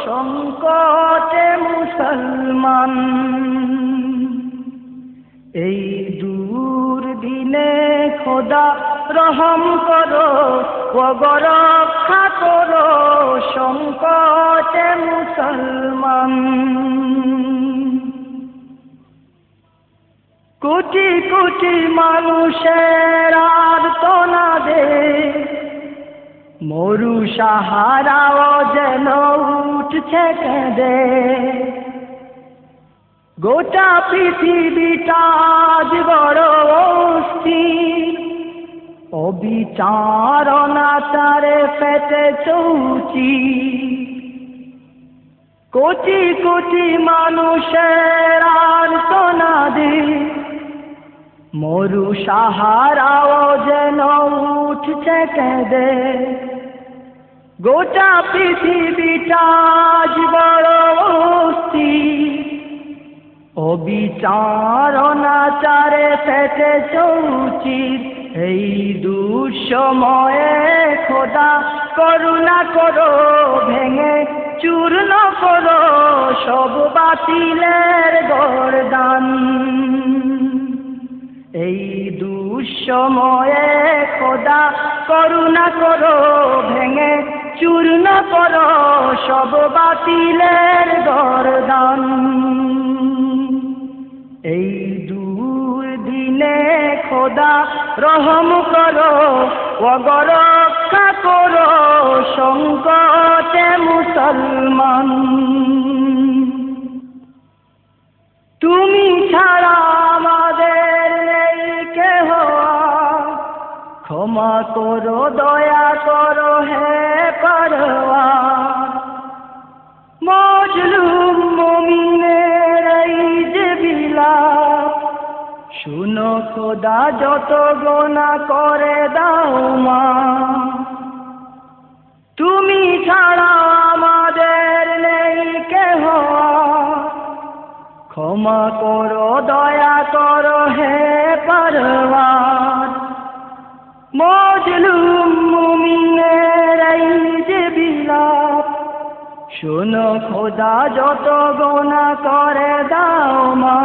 সংকটে মুসলমান। এই দূর দিনে খোদা রহম করো, ওগো রক্ষা করো সংকটে মুসলমান। কোটি কোটি মানুষের আর্তনাদে মরু সাহারাও যেন উঠছে কেঁদে। গোটা পৃথিবীটা আজ বড় অস্থির, অবিচার অনাচারে পেটে চৌচি। কোটি কোটি মানুষের আর্তনাদে মরু সাহারাও যেন উঠছে কেঁদে। গোটা পৃথিবীটা আজ বড় অস্থির, অবিচার অনাচারে পেটে চৌচির। এই দুঃসময়ে খোদা করুণা করো, ভেঙে চূর্ণ করো সব বাতিলের গর্দান। এই দুঃসময়ে খোদা করুণা করো, ভেঙে চূর্ণ করো সব বাতিলের গর্দান। এই দূর দিনে খোদা রহম করো, ওগো রক্ষা করো সংকটে মুসলমান। তুমি ছাড়া আমাদের নেই কেহ, ক্ষমা করো দয়া করো হে পরওয়ার। মজলুম মুমিনের এই যে বিলাপ, শুনো খোদা যত গোনা করে দাও মা। তুমি ছাড়া আমাদের নেই কেহ, ক্ষমা করো দয়া করো হে পরওয়ার। মজলুম মুমিনের এই যে বিলাপ, শোনো খোদা যত গোনা করে দাও মা।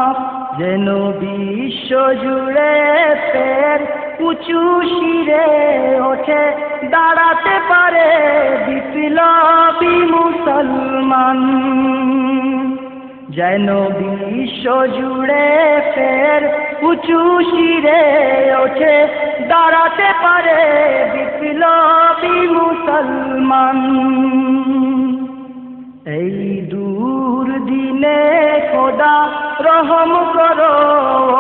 যেন বিশ্ব জুড়ে ফের উঁচু শিরে ওঠে দাঁড়াতে পারে বিপ্লবী মুসলমান। যেন বিশ্ব জুড়ে ফের উঁচু শিরে ওঠে দাঁড়াতে পারে বিপ্লবী মুসলমান। এই দূর দিনে খোদা রহম করো,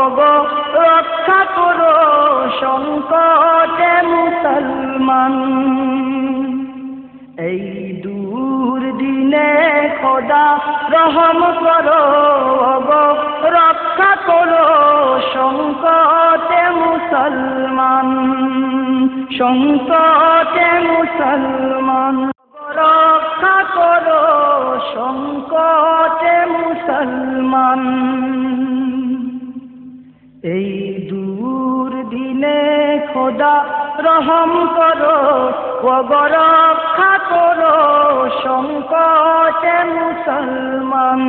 ওগো রক্ষা করো সংকটে মুসলমান। এই দূর দিনে খোদা রহম করো, ওগো রক্ষা করো সংকটে মুসলমান। সংকটে মুসলমান, রক্ষা করো সংকটে মুসলমান। এই দূর দিনে খোদা রহম করো, ওগো রক্ষা করো সংকটে মুসলমান।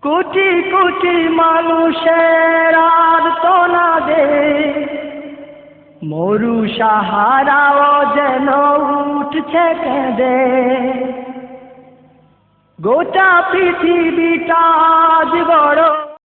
কোটি কোটি মানুষের আর্তনাদে মরু সাহারাও যেন উঠছে কেঁদে। গোটা পৃথিবীটা আজ বড়